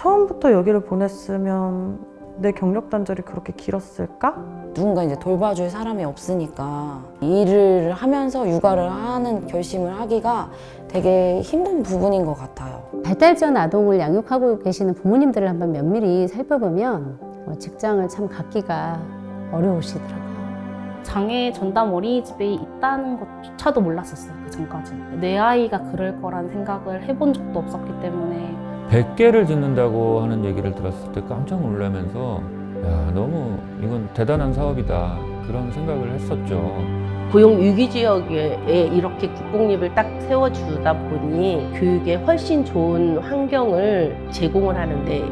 처음부터 여기를 보냈으면 내 경력 단절이 그렇게 길었을까? 누군가 이제 돌봐줄 사람이 없으니까 일을 하면서 육아를 하는 결심을 하기가 되게 힘든 부분인 것 같아요. 발달전 아동을 양육하고 계시는 부모님들을 한번 면밀히 살펴보면 직장을 참 갖기가 어려우시더라고요. 장애 전담 어린이집에 있다는 것조차도 몰랐었어요. 그 전까지. 내 아이가 그럴 거란 생각을 해본 적도 없었기 때문에 100개를 듣는다고 하는 얘기를 들었을 때 깜짝 놀라면서 야, 너무 이건 대단한 사업이다 그런 생각을 했었죠. 고용 위기 지역에 이렇게 국공립을 딱 세워주다 보니 교육에 훨씬 좋은 환경을 제공을 하는데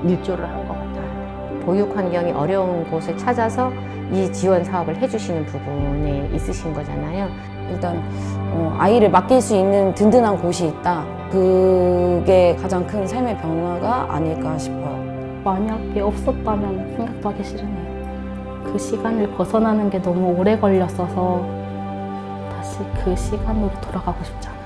일조를 한 것 같아요. 보육 환경이 어려운 곳을 찾아서 이 지원 사업을 해주시는 부분에 있으신 거잖아요. 일단 아이를 맡길 수 있는 든든한 곳이 있다. 그게 가장 큰 삶의 변화가 아닐까 싶어요. 만약에 없었다면 생각도 하기 싫으네요. 그 시간을 벗어나는 게 너무 오래 걸렸어서 다시 그 시간으로 돌아가고 싶지 않아요.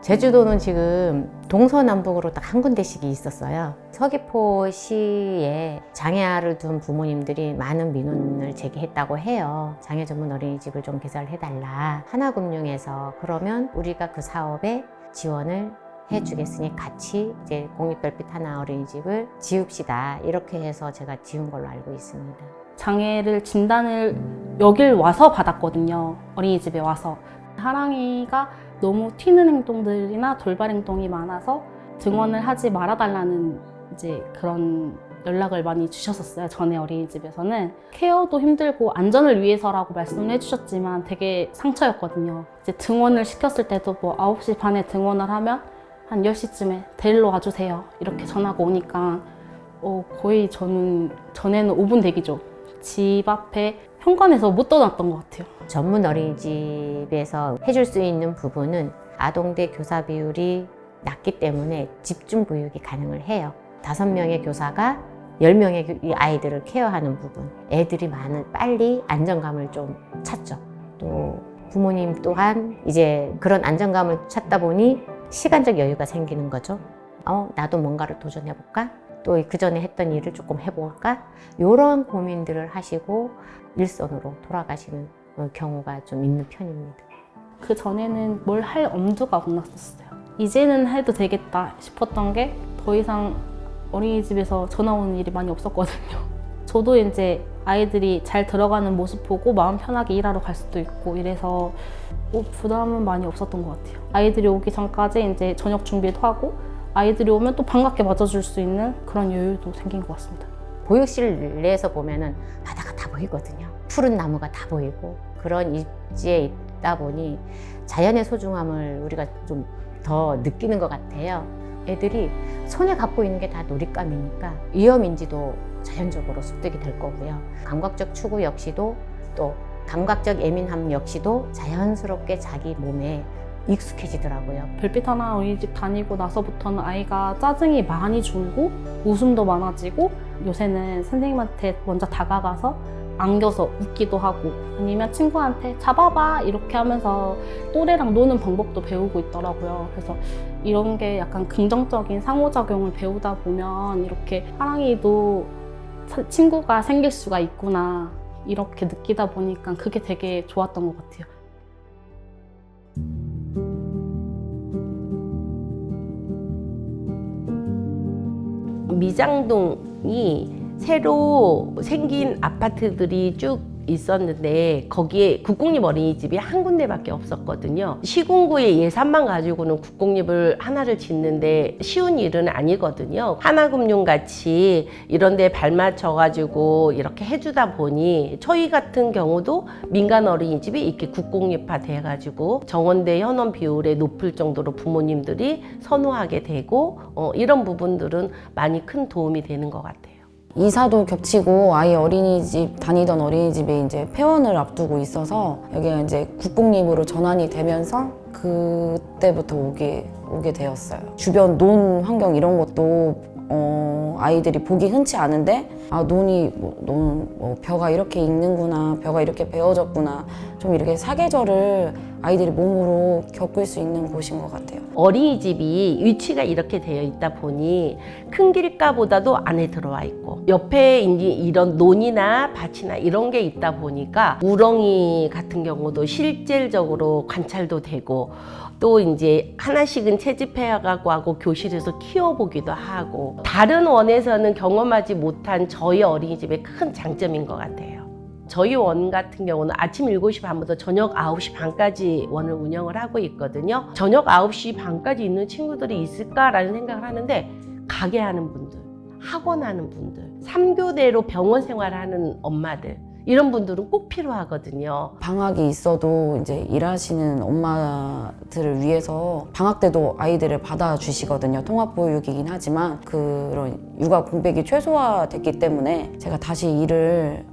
제주도는 지금 동서남북으로 딱 한 군데씩이 있었어요. 서귀포시에 장애아를 둔 부모님들이 많은 민원을 제기했다고 해요. 장애 전문 어린이집을 좀 개설해달라. 하나금융에서 그러면 우리가 그 사업에 지원을 해주겠으니 같이 이제 공립별빛 하나 어린이집을 지읍시다. 이렇게 해서 제가 지은 걸로 알고 있습니다. 장애를 진단을 여길 와서 받았거든요. 어린이집에 와서. 하랑이가 너무 튀는 행동들이나 돌발 행동이 많아서 등원을 하지 말아달라는 이제 그런 연락을 많이 주셨었어요. 전에 어린이집에서는 케어도 힘들고 안전을 위해서라고 말씀을 해주셨지만 되게 상처였거든요. 이제 등원을 시켰을 때도 뭐 9시 반에 등원을 하면 한 10시쯤에 데리러 와주세요. 이렇게 전화가 오니까 거의 저는 전에는 5분 대기죠. 집 앞에 현관에서 못 떠났던 것 같아요. 전문 어린이집에서 해줄 수 있는 부분은 아동 대 교사 비율이 낮기 때문에 집중 보육이 가능을 해요. 5명의 교사가 10명의 아이들을 케어하는 부분. 애들이 빨리 안정감을 좀 찾죠. 또 부모님 또한 이제 그런 안정감을 찾다 보니 시간적 여유가 생기는 거죠. 나도 뭔가를 도전해볼까? 또 그 전에 했던 일을 조금 해볼까? 이런 고민들을 하시고 일선으로 돌아가시는 경우가 좀 있는 편입니다. 그 전에는 뭘 할 엄두가 안 났었어요. 이제는 해도 되겠다 싶었던 게 더 이상 어린이집에서 전화 오는 일이 많이 없었거든요. 저도 이제 아이들이 잘 들어가는 모습 보고 마음 편하게 일하러 갈 수도 있고 이래서 부담은 많이 없었던 것 같아요. 아이들이 오기 전까지 이제 저녁 준비도 하고 아이들이 오면 또 반갑게 맞아줄 수 있는 그런 여유도 생긴 것 같습니다. 보육실 내에서 보면은 바다가 다 보이거든요. 푸른 나무가 다 보이고 그런 입지에 있다 보니 자연의 소중함을 우리가 좀 더 느끼는 것 같아요. 애들이 손에 갖고 있는 게 다 놀잇감이니까 위험인지도 자연적으로 습득이 될 거고요. 감각적 추구 역시도 또 감각적 예민함 역시도 자연스럽게 자기 몸에 익숙해지더라고요. 별빛 하나 어린이집 다니고 나서부터는 아이가 짜증이 많이 줄고 웃음도 많아지고 요새는 선생님한테 먼저 다가가서 안겨서 웃기도 하고 아니면 친구한테 잡아봐 이렇게 하면서 또래랑 노는 방법도 배우고 있더라고요. 그래서 이런 게 약간 긍정적인 상호작용을 배우다 보면 이렇게 하랑이도 친구가 생길 수가 있구나 이렇게 느끼다 보니까 그게 되게 좋았던 것 같아요. 미장동이 새로 생긴 아파트들이 쭉 있었는데 거기에 국공립 어린이집이 한 군데밖에 없었거든요. 시군구의 예산만 가지고는 국공립을 하나를 짓는데 쉬운 일은 아니거든요. 하나금융같이 이런 데 발맞춰가지고 이렇게 해주다 보니 저희 같은 경우도 민간 어린이집이 이렇게 국공립화 돼가지고 정원대 현원 비율이 높을 정도로 부모님들이 선호하게 되고 이런 부분들은 많이 큰 도움이 되는 것 같아요. 이사도 겹치고 아이 어린이집 다니던 어린이집에 이제 폐원을 앞두고 있어서 여기가 이제 국공립으로 전환이 되면서 그때부터 오게 되었어요. 주변 논 환경 이런 것도 아이들이 보기 흔치 않은데 논이 벼가 이렇게 익는구나, 벼가 이렇게 베어졌구나, 좀 이렇게 사계절을 아이들이 몸으로 겪을 수 있는 곳인 것 같아요. 어린이집이 위치가 이렇게 되어 있다 보니 큰 길가보다도 안에 들어와 있고 옆에 이제 이런 논이나 밭이나 이런 게 있다 보니까 우렁이 같은 경우도 실질적으로 관찰도 되고 또 이제 하나씩은 채집해가고 하고 교실에서 키워보기도 하고 다른 원에서는 경험하지 못한 저희 어린이집의 큰 장점인 것 같아요. 저희 원 같은 경우는 아침 7시 반부터 저녁 9시 반까지 원을 운영을 하고 있거든요. 저녁 9시 반까지 있는 친구들이 있을까라는 생각을 하는데 가게 하는 분들, 학원 하는 분들, 3교대로 병원 생활하는 엄마들 이런 분들은 꼭 필요하거든요. 방학이 있어도 이제 일하시는 엄마들을 위해서 방학 때도 아이들을 받아주시거든요. 통합보육이긴 하지만 그런 육아 공백이 최소화됐기 때문에 제가 다시 일을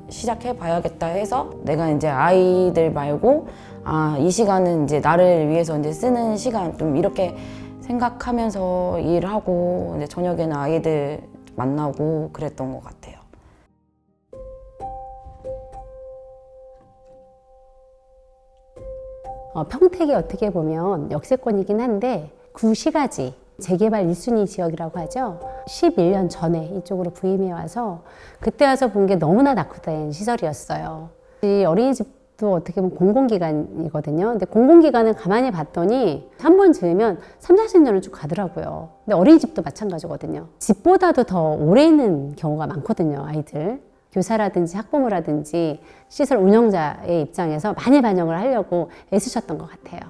시작해 봐야겠다 해서 내가 이제 아이들 말고 이 시간은 이제 나를 위해서 이제 쓰는 시간 좀 이렇게 생각하면서 일하고 이제 저녁에는 아이들 만나고 그랬던 것 같아요. 평택이 어떻게 보면 역세권이긴 한데 구시가지 재개발 1순위 지역이라고 하죠. 11년 전에 이쪽으로 부임해 와서 그때 와서 본 게 너무나 낙후된 시설이었어요. 이 어린이집도 어떻게 보면 공공기관이거든요. 근데 공공기관은 가만히 봤더니 한 번 지으면 3, 40년을 쭉 가더라고요. 근데 어린이집도 마찬가지거든요. 집보다도 더 오래 있는 경우가 많거든요, 아이들. 교사라든지 학부모라든지 시설 운영자의 입장에서 많이 반영을 하려고 애쓰셨던 것 같아요.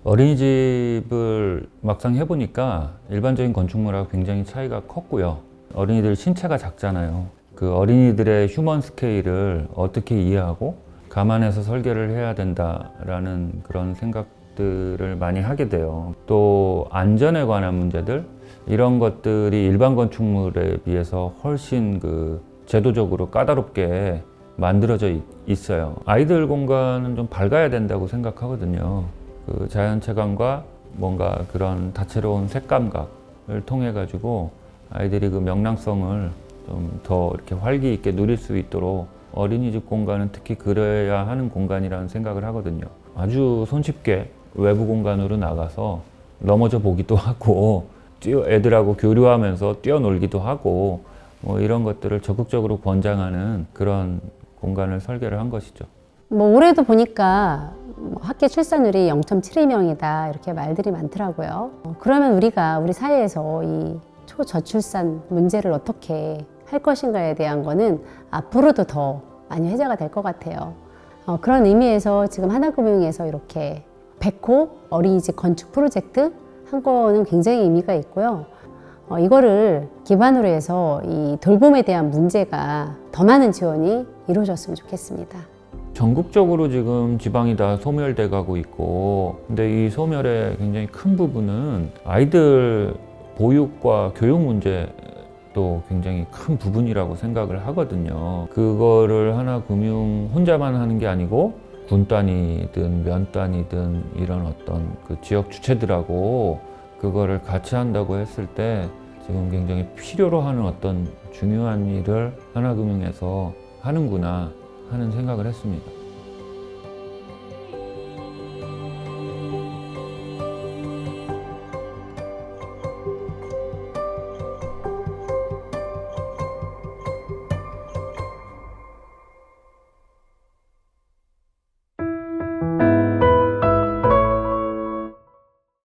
어린이집을 막상 해보니까 일반적인 건축물하고 굉장히 차이가 컸고요. 어린이들 신체가 작잖아요. 그 어린이들의 휴먼 스케일을 어떻게 이해하고 감안해서 설계를 해야 된다라는 그런 생각들을 많이 하게 돼요. 또 안전에 관한 문제들 이런 것들이 일반 건축물에 비해서 훨씬 제도적으로 까다롭게 만들어져 있어요. 아이들 공간은 좀 밝아야 된다고 생각하거든요. 그 자연체감과 뭔가 그런 다채로운 색감각을 통해 가지고 아이들이 그 명랑성을 좀 더 이렇게 활기 있게 누릴 수 있도록 어린이집 공간은 특히 그래야 하는 공간이라는 생각을 하거든요. 아주 손쉽게 외부 공간으로 나가서 넘어져 보기도 하고 애들하고 교류하면서 뛰어놀기도 하고 이런 것들을 적극적으로 권장하는 그런 공간을 설계를 한 것이죠. 올해도 보니까 학계 출산율이 0.72명이다 이렇게 말들이 많더라고요. 그러면 우리 사회에서 이 초저출산 문제를 어떻게 할 것인가에 대한 거는 앞으로도 더 많이 회자가 될 것 같아요. 그런 의미에서 지금 하나금융에서 이렇게 100호 어린이집 건축 프로젝트 한 거는 굉장히 의미가 있고요. 이거를 기반으로 해서 이 돌봄에 대한 문제가 더 많은 지원이 이루어졌으면 좋겠습니다. 전국적으로 지금 지방이 다 소멸돼 가고 있고, 근데 이 소멸의 굉장히 큰 부분은 아이들 보육과 교육 문제도 굉장히 큰 부분이라고 생각을 하거든요. 그거를 하나금융 혼자만 하는 게 아니고 군 단위든 면 단위든 이런 어떤 그 지역 주체들하고 그거를 같이 한다고 했을 때 지금 굉장히 필요로 하는 어떤 중요한 일을 하나금융에서 하는구나 하는 생각을 했습니다.